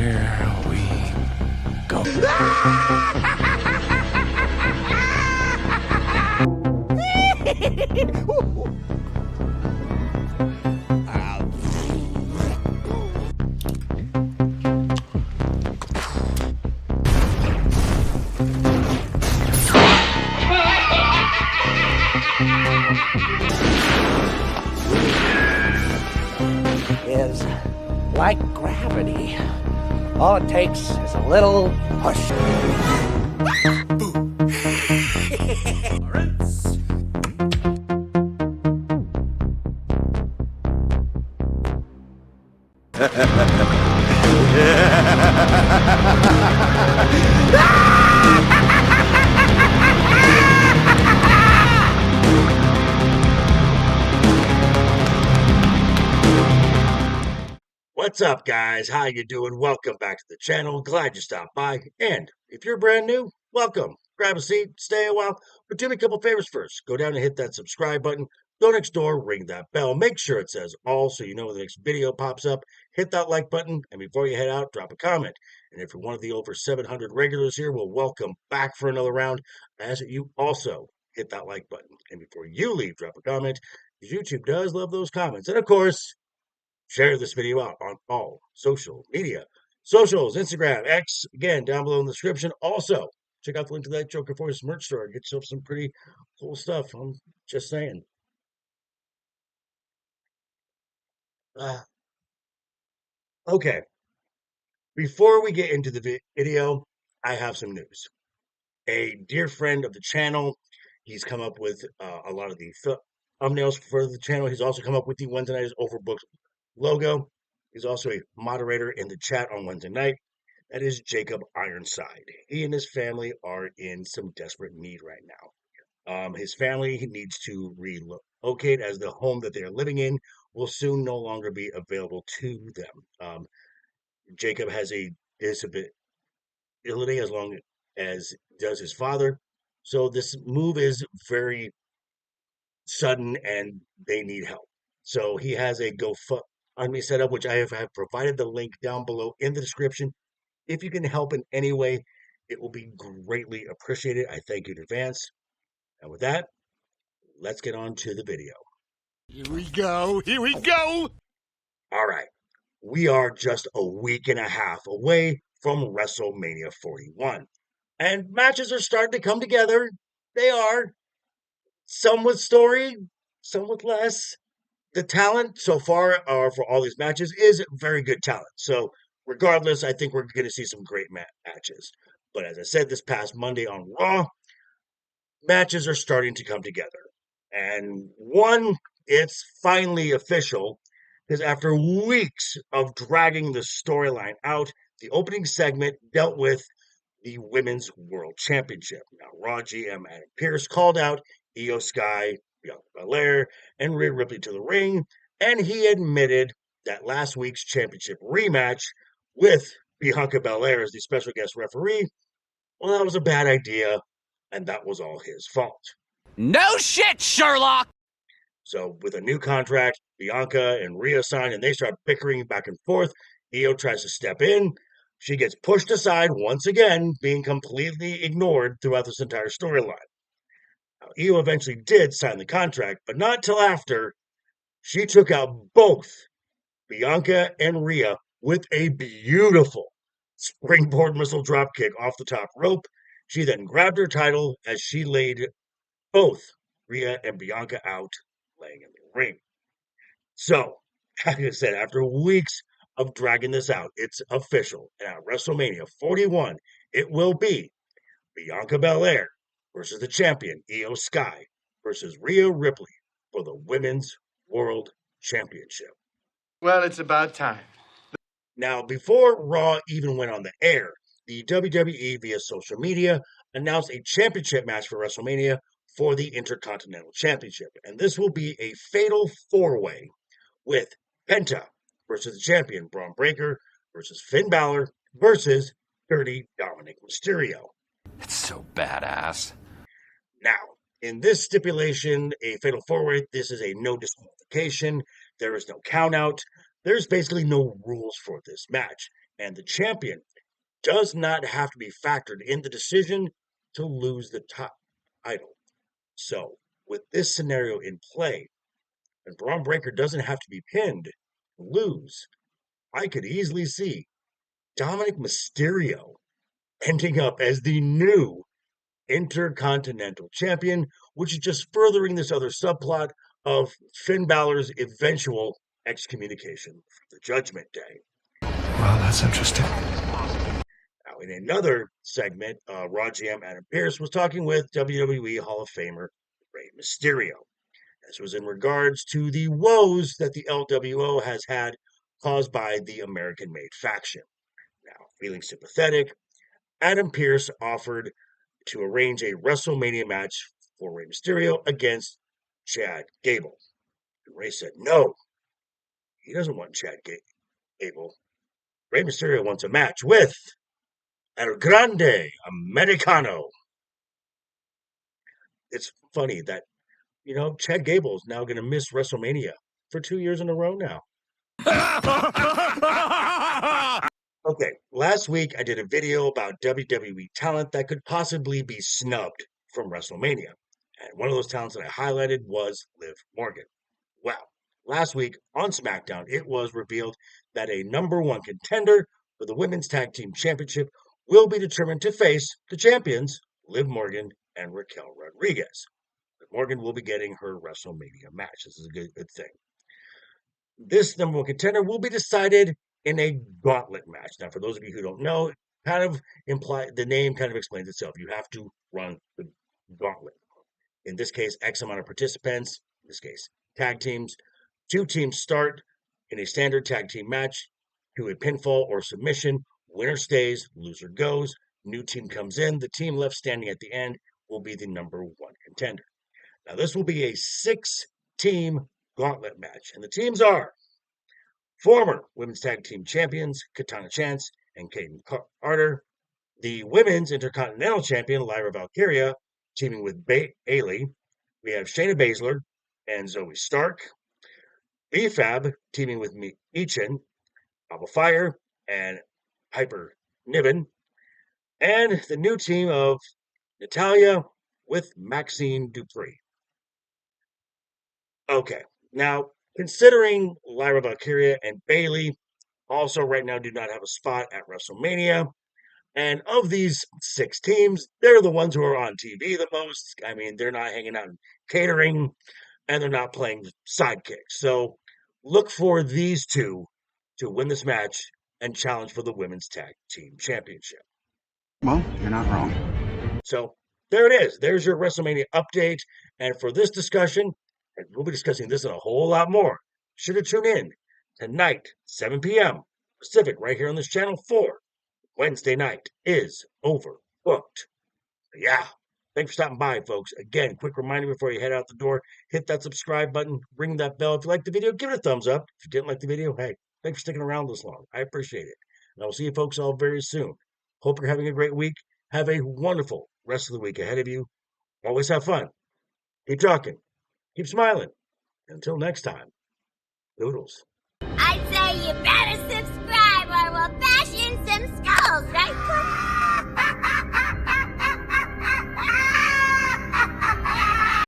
Here we go. Is like gravity. All it takes is a little push. What's up, guys? How you doing? Welcome back to the channel. Glad you stopped by. And if you're brand new, welcome. Grab a seat, stay a while, but do me a couple favors first. Go down and hit that subscribe button. Go next door, ring that bell. Make sure it says all so you know when the next video pops up. Hit that like button, and before you head out, drop a comment. And if you're one of the over 700 regulars here, well, welcome back for another round. I ask that you also hit that like button. And before you leave, drop a comment, because YouTube does love those comments. And of course, share this video out on all social media. Socials, Instagram, X, again, down below in the description. Also, check out the link to that Joker Force merch store. Get yourself some pretty cool stuff. I'm just saying. Okay, before we get into the video, I have some news. A dear friend of the channel, he's come up with a lot of the thumbnails for the channel. He's also come up with the Wednesday Night is Overbooked logo. He's also a moderator in the chat on Wednesday night. That is Jacob Ironside. He and his family are in some desperate need right now. His family needs to relocate as the home that they are living in will soon no longer be available to them. Jacob has a disability as long as does his father. So this move is very sudden and they need help. So he has a GoFundMe set up, which I have provided the link down below in the description. If you can help in any way, it will be greatly appreciated. I thank you in advance. And with that, let's get on to the video. Here we go. Here we go. All right. We are just a week and a half away from WrestleMania 41. And matches are starting to come together. They are. Some with story, some with less. The talent so far for all these matches is very good talent. So regardless, I think we're going to see some great matches. But as I said this past Monday on Raw, matches are starting to come together. And one, it's finally official, because after weeks of dragging the storyline out, the opening segment dealt with the Women's World Championship. Now, Raw GM Adam Pearce called out Io Sky, Bianca Belair, and Rhea Ripley to the ring, and he admitted that last week's championship rematch with Bianca Belair as the special guest referee, well, that was a bad idea, and that was all his fault. No shit, Sherlock! So with a new contract, Bianca and Rhea sign, and they start bickering back and forth. Io tries to step in. She gets pushed aside once again, being completely ignored throughout this entire storyline. Io eventually did sign the contract, but not till after she took out both Bianca and Rhea with a beautiful springboard missile dropkick off the top rope. She then grabbed her title as she laid both Rhea and Bianca out, laying in the ring. So, like I said, after weeks of dragging this out, it's official. And at WrestleMania 41, it will be Bianca Belair versus the champion, Io Sky, versus Rhea Ripley for the Women's World Championship. Well, it's about time. Now, before Raw even went on the air, the WWE via social media announced a championship match for WrestleMania for the Intercontinental Championship. And this will be a fatal four-way with Penta versus the champion, Braun Breaker, versus Finn Balor, versus Dirty Dominic Mysterio. It's so badass. Now, in this stipulation, a fatal four-way, this is a no disqualification. There is no count-out. There's basically no rules for this match. and the champion does not have to be factored in the decision to lose the title. So, with this scenario in play, and Braun Breaker doesn't have to be pinned, lose, I could easily see Dominic Mysterio ending up as the new Intercontinental Champion, which is just furthering this other subplot of Finn Balor's eventual excommunication from the Judgment Day. Well, that's interesting. Now, in another segment, Raw GM Adam Pearce was talking with WWE Hall of Famer Rey Mysterio. This was in regards to the woes that the LWO has had caused by the American-made faction. Now, feeling sympathetic, Adam Pearce offered to arrange a WrestleMania match for Rey Mysterio against Chad Gable. And Rey said no. He doesn't want Chad Gable. Rey Mysterio wants a match with El Grande Americano. It's funny that, Chad Gable is now going to miss WrestleMania for 2 years in a row now. Okay, last week I did a video about WWE talent that could possibly be snubbed from WrestleMania. And one of those talents that I highlighted was Liv Morgan. Well, last week on SmackDown, it was revealed that a #1 contender for the Women's Tag Team Championship will be determined to face the champions, Liv Morgan and Raquel Rodriguez. Liv Morgan will be getting her WrestleMania match. This is a good thing. This #1 contender will be decided in a gauntlet match. Now, for those of you who don't know, the name kind of explains itself. You have to run the gauntlet. In this case, X amount of participants, in this case, tag teams. 2 teams start in a standard tag team match to a pinfall or submission. Winner stays, loser goes. New team comes in. The team left standing at the end will be the #1 contender. Now, this will be a 6-team gauntlet match, and the teams are former Women's Tag Team Champions Katana Chance and Kayden Carter, the Women's Intercontinental Champion Lyra Valkyria, teaming with Bayley. We have Shayna Baszler and Zoe Stark. BFAB teaming with Michin, Alba Fire, and Hyper Niven. And the new team of Natalya with Maxine Dupree. Okay, now, considering Lyra Valkyria and Bayley also right now do not have a spot at WrestleMania, and of these 6 teams, they're the ones who are on TV the most. I mean, they're not hanging out and catering, and they're not playing sidekicks. So look for these 2 to win this match and challenge for the Women's Tag Team Championship. Well, you're not wrong. So there it is. There's your WrestleMania update. And for this discussion, and we'll be discussing this and a whole lot more, sure to tune in tonight, 7 p.m. Pacific, right here on this channel for Wednesday Night is Overbooked. Yeah. Thanks for stopping by, folks. Again, quick reminder before you head out the door, hit that subscribe button, ring that bell. If you liked the video, give it a thumbs up. If you didn't like the video, hey, thanks for sticking around this long. I appreciate it. And I will see you folks all very soon. Hope you're having a great week. Have a wonderful rest of the week ahead of you. Always have fun. Keep talking. Keep smiling. Until next time, Doodles. I'd say you better subscribe or we'll bash in some skulls, right, Cliff?